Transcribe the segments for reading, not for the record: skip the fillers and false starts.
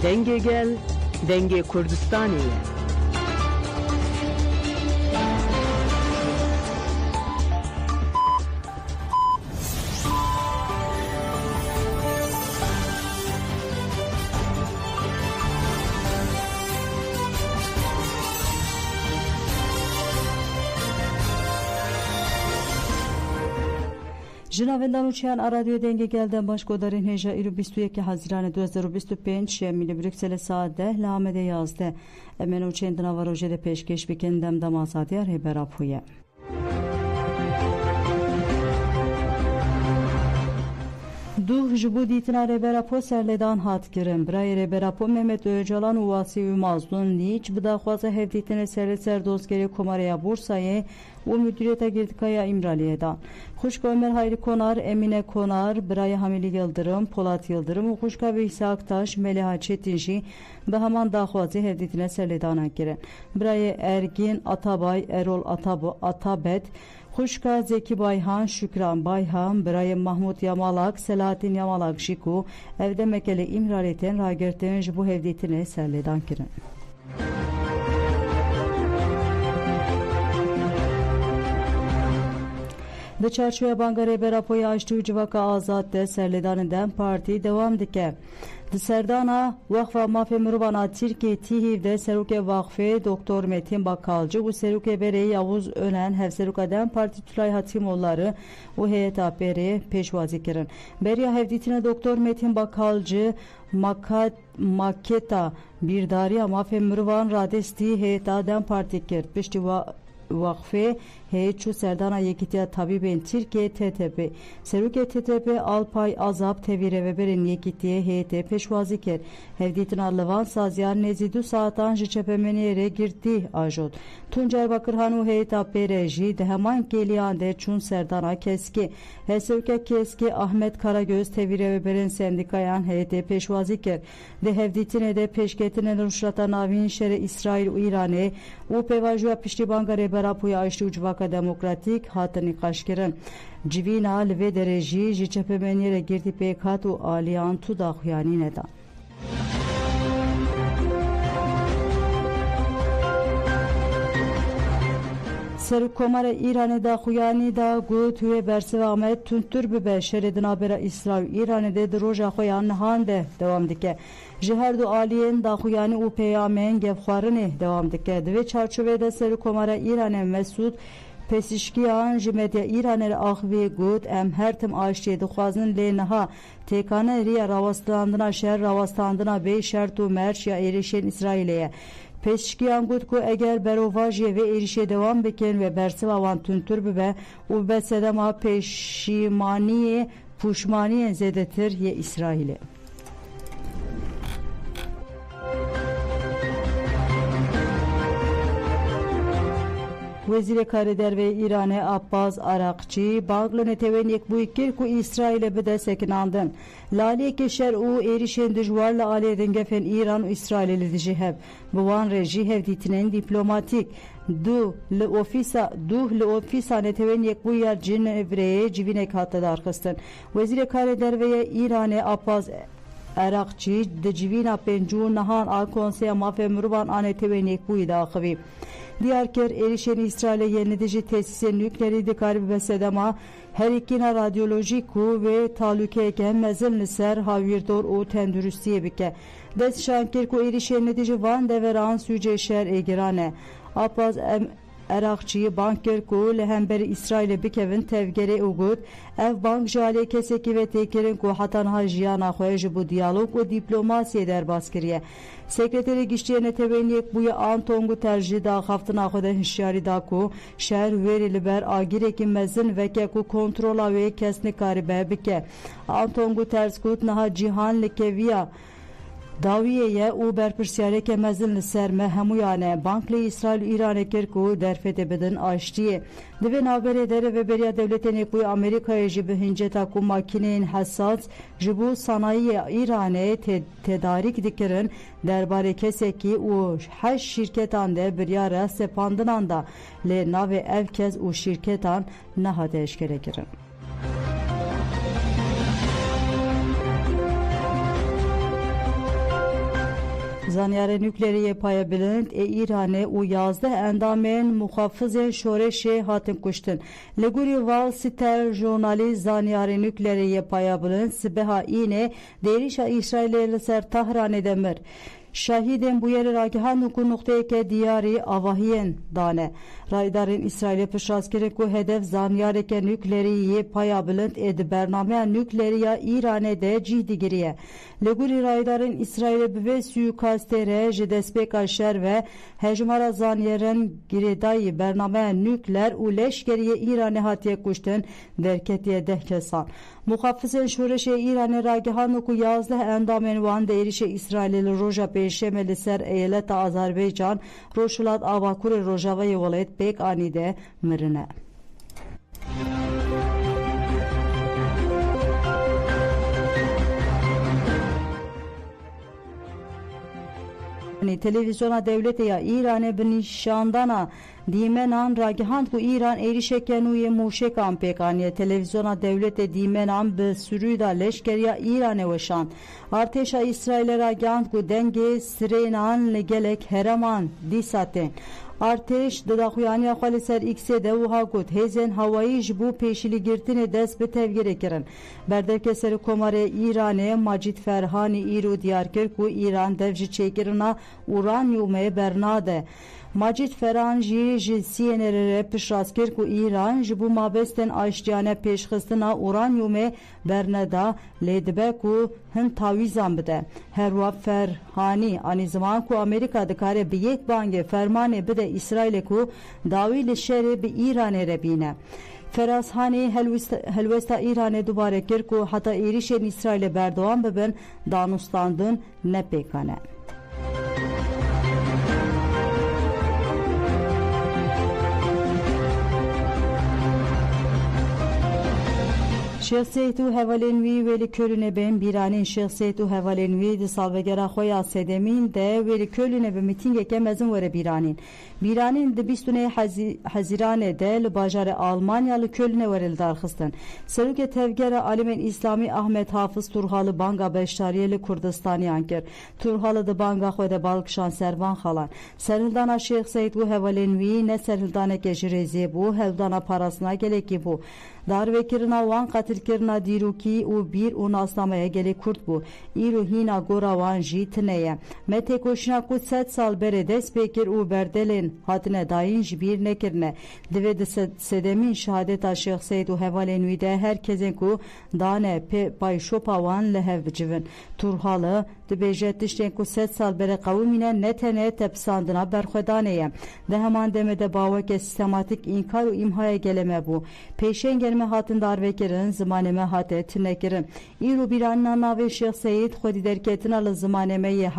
Denge gel, denge Kurdistaniye. Jinavendan uçayan radyo denge gelden başkodarin heja iru 22 Haziran 2025 şemili Brüksel saat 10 lamede yazdı. Emen uçayan dinavar ojede peşkeş bikendem damasatiyar heberap huye. Duh jibu ditina reberapo serledan hat girin. Bray reberapo Mehmet Öcalan uvasi umazdun niç bıdaxwaza hevditine serle dozgeri komaraya Bursa'ya u müdüriyete girtikaya İmraliye'dan. Xuşka Ömer Hayri Konar, Emine Konar, Bray Hamili Yıldırım, Polat Yıldırım, Xuşka ve İsa Aktaş, Meliha Çetinci ve hemen daxwazi hevditine serledana girin. Bray Ergin, Atabay, Erol Atabet, Xuşka Zeki Bayhan, Şükran Bayhan, Birayim Mahmut Yamalak, Selahattin Yamalak Jiku, evde mekeli İmraliyeten ragerten bu hevditine serledan girin. De çarşıya bangare berapoya açtığı civaka azad de serledanından parti devam dike. De serdana vakfa mafe mürvana Türkiye tihivde seruke vakfe Doktor Metin Bakalcı bu seruke bere Yavuz Önen hevserukadan parti tülay hatimolları bu heyeta bere peşvazi kirin. Beriya hevditine Doktor Metin Bakalcı maketa bir dariya mafe mürvan radesti heyetadan parti kir. Pişti vakfe heyçu serdana yekitiya tabiben Türkiye TTP seruke TTP Alpay Azap tevire ve berin yekitiye heyete peşvazi ker hevditin arlıvan saziyar nezidu saatan jiçepemeniyere girdi ajot Tuncer Bakırhanu heyeta pereji deheman geliyande çun serdana keski heseruke keski Ahmet Karagöz tevire ve berin sendikayan heyete peşvazi ker de hevditine de peşketine nuşrata navin şere İsrail u İran'e u pevajuya pişti bangare berapuya açtı ucvaka demokratik hatını kaşkirin. Civina lve dereji jiçepemeniyere girdi pekatu aliyantu dahyani neden. Seruk Komara İran'e da xuyani da gut hüye bersi ve Ahmet Tüntür bibe şeredin habera İsrail İran'e de roja xuyan hande devam dike. Jiherdu aliyen da xuyani u peyamen gevxarını devam dike. Ve çarçuvede Seruk Komara İran'e Mesud Pesişkiyan jimedya İran'e ahvi gut em hertim aşçıydı xwazın lenaha tekane riya ravastandına şer ravastandına bey şertu merş ya erişen İsrail'e. Peşkiyan gutku eğer berovaje ve erişe devam beken ve bersivavan tüntür bibe u besedema peşimaniye puşmaniye zedetir ye İsrail'e. Vezir-i Kareder ve İran'e Abbas Arakçı bağlı neteven ek bu ikir ku İsrail'e bide sekinandın. Lali keşer u erişen dijvarla aleden gefen İran u İsrail'e dijiheb. Buvan rejiheb ditinen diplomatik. Duh le ofisa neteven ek bu yer Cenevre'ye civinek hatta da arkasın. Vezir-i Kareder ve İran'e Abbas Arakçı de civina pencu nahan al konseye mafe mürvan aneteven ek bu idakıvi. Diyarker erişen İsrail'e yeniledici tesise nükleeri dikari besedema her ikina radyolojik ku ve talukeyken mezil niser havirdor o tendürüstiye bike. Des şankir ku erişen netici van deveran süce şer egirane. Apaz Erakçıyı banker ku lehemberi İsrail'e bikevin tevgere ugut ev bank jale keseki ve tekerin ku hatan hajiyana xoyji bu diyalog o diplomasiye der baskiriye. Sekreteri gişçiyene teveniyek buya Antongu tercih da haftına xoda hişyari da ku şer verili ber agirekin mezin veke ku kontrola ve kesni karibe bike. Antongu terz kut naha cihan lekeviya Daviyeye u berpirsiyare ke mezil serme hemuyane bankle İsrail İran'e kirku derfete bedin aştiye. Dve nabere dere ve beriya devletin ekbuy Amerika'ya jibi hinceta ku makineyin hassas jibu sanayi İran'e tedarik dikirin derbare keseki u haş şirketan de beriya sepandınan da le nave evkez u şirketan nahade eşkere girin. Zanyare nükleeriye paya bilind İran'e u yazdı endamên muhafızên şoreşê hatin kuştin. Li gorî val siter jurnalîst zanyare nükleeriye paya bilind sibeha îne derîşa İsraîlê li ser Tehranê de mir. Şahidên bu yerê ragihan ku nokteyeke diyarî avahiyên dane. Raydarên İsraîlê piştrast ku hedef zanyareke nükleeriyê paya bilind ê di bernameya nükleeriya İranê de cih digiriye. Li gorî raydarên İsraîlê bi vê suikastê re ji destpêka şer ve hejmara zanyarên girêdayî bernameya nükleer û leşkeriyê İranê hatiye kuştin derketiye 10 kesan. Muhafızên şoreşê İranê ragihan ku 11 endamên wan de êrişê İsraîlê li roja pêşemê li ser eyaleta Azerbaycan Rojhilat Avakurê Rojavayê welayet pêk anî de mirine. Televizyona devlete ya İran'e bir nişandana Dîmenan ragihand ku İran êrişeke nû yê mûşekan pêkaniye televizyona devlete dîmenan bi sürûda leşkeriya İranê weşand. Artêşa İsraîlê ragihand ku dengê sirênan li gelek hereman dîsa tên. Artêş di daxuyaniya xwe li ser X'ê de wiha got hêzên hewayî ji bo pêşîlîgirtinê dest bi tevgirê kirin. Berdevke Serokkomarê İranê Macîd Ferhanî îro diyar kir ku İran dev ji çêkirina uranyumê bernade. Macîd Ferhan jî ji CNR'e piştrast kir ku İran ji bo mabestên aştiyane pêşxistina uranyumê berneda lê dibe ku hin tawîzan bide. Herwa Ferhanî anî ziman ku Amerîka dikare bi yek bangê fermanê bide İsraîlê ku dawî li şerê bi İranê re bîne. Ferazhanî helwesta İranê dubare kir ku heta êrişên İsraîlê berdewam bibin danûstandin nepêkane. Şexsiyet û hevalên wî wê li Kölûnê bên bîranîn şexsiyet û hevalên wî di salvegera xwe ya sedemîn de wê li Kölûnê bi mîtîngeke mezin were bîranîn. Bîranîn di 29 Hezîranê de li bajarê Almanya li Kölûnê were li darxistin. Serokê tevgera Alimên İslamî Ahmet Hafız Turhalı banga beşdariyê li Kurdistaniyan kir. Turhalı di banga xwe de balkişan servan xalan. Serhildana şexsiyet û hevalên wî ne serhildaneke ji rêzê bû hevdana parastina gelekî bû. Darvekirina wan qatilkirina dîrokî û bîr û nasnamaya gelê Kurd bû. Îro hîna gora wan jî tune ye. Me têkoşîna ku 100 sal berê dest pê kir û berdelên hatine dayîn ji bîr nekirine. Divê di sedemîn şehadeta şexsiyet û hevalên wî de herkesên ku dane payşopa wan li hev bicivin. Turhalı dibêje tiştên ku 100 sal berê qewimîne ne tenê tepsandina berxwedanê ye. Di heman demê de baweke sistematik înkar û îmhaya geleme bû. Pêşengên me hatin darvekirin zimanê me hate tunekirin. Îro bîranîna navê şexsiyet xwedî derketina li zimanê me yê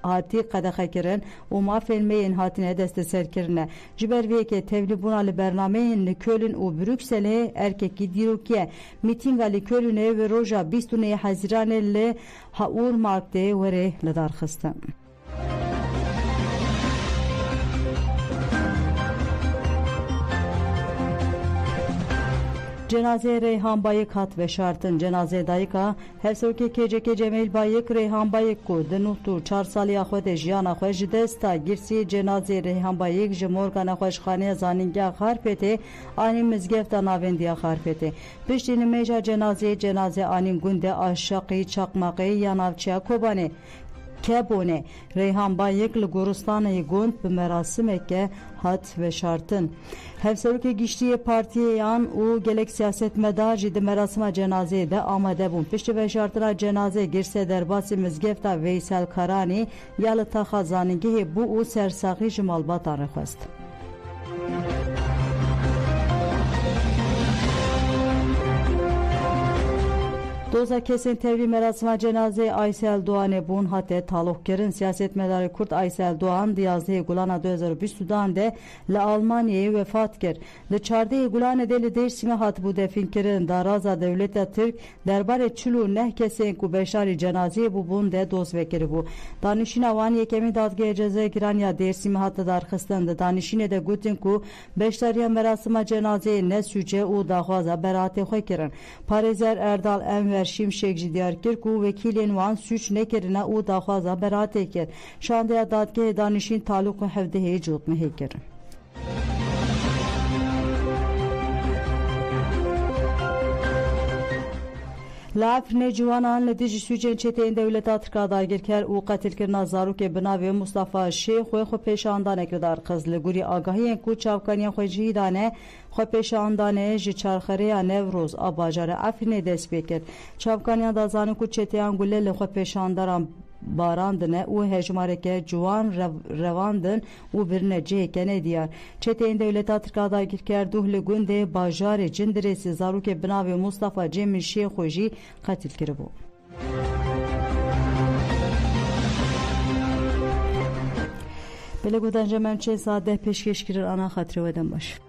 hatî qedexekirin û mafên me yên hatine desteserkirine. Ji ber vê yekê tevlîbûna li bernameyên li Köln û Brükselê erkekî dîrokiye. Mîtînga li Kölnê wê roja 29 Hezîranê li Haûrmarktê were li darxistin. Cenazê Reyhan Bayık hat veşartin. Cenazê dayika hevserokê KCK Cemil Bayık Reyhan Bayık ku di nû û 4 saliya xwe de jiyana xwe ji desta girsî cenazê Reyhan Bayık ji morgana xweşxaneya zanîngeha Xarpêtê anî mizgefta navendiya Xarpêtê. Piştî nimêja cenazê anî gundê Aşaqî Çaqmaqê ya navçeya Kobanê Kebone Reyhan Bayık li Goristanê Gund bi merasimeke hat veşartin. Hevserokê giştiyê partiyeyan û gelek siyasetmedar jî di merasima cenazeyê de amade bûn. Piştî veşartina cenazê girsê derbasî mizgefta Veysel Karanî ya li taxa zanîngehê bû û sersaxî ji malbatan re xwest. Doza kesên tevlî merasima cenazê Aysel Doğanê bûn hate talûhkirin. Siyasetmedarê Kurd Aysel Doğan di 11 Gulana 2022 de li Almanyayê wefat kir. Li 14 Gulanê de li Dêrsimê hatibû defînkirin. Daraza Devleta Tirk derbarê 49 kesên ku beşarî cenazeyê bûbûn de doz vekiribû. Danîşîna wan yekemîn dadgehê cezayiraniya Dêrsimê hat darxistin. Di danîşînê de gotin ku beşdariya merasima cenazeyê ne sûce û daxwaza beratê xwe kirin. Parêzer Erdal Enver Şimşek ji diyar kir ku vekilên wan suç nekirine û daxwaza beratê kir. Şandeya dadgehê danişîn talûk û hevdehê cotmehê kirin. Lafne ciwanan li dijî sûcên çeteyên dewleta Tirkiye dagirker û qetilkirina zarokê bi navê Mustafa Şê xwe pêşandanekê darxiz. Li gorî agahiyên ku çavkaniya xwe jî dane, xwe pêşandanê ji çarxereya Newroz a bajarê Efrînê dest pê kir. Çavkaniyan da zanin ku çeteyan gule li xwe pêşandaran barandine û hejmareke ciwan revandin û birine cihêke nediyar. Çeteyên dewleta Tirkiye dagirker duh li gundê bajarê Cindirêsê zarokê bi navê Mustafa Cemil Şê xwe jî qetil kiribû. Belê godan jemen çê saat 10 pêşkêş kirin ana xatirê we dem baş.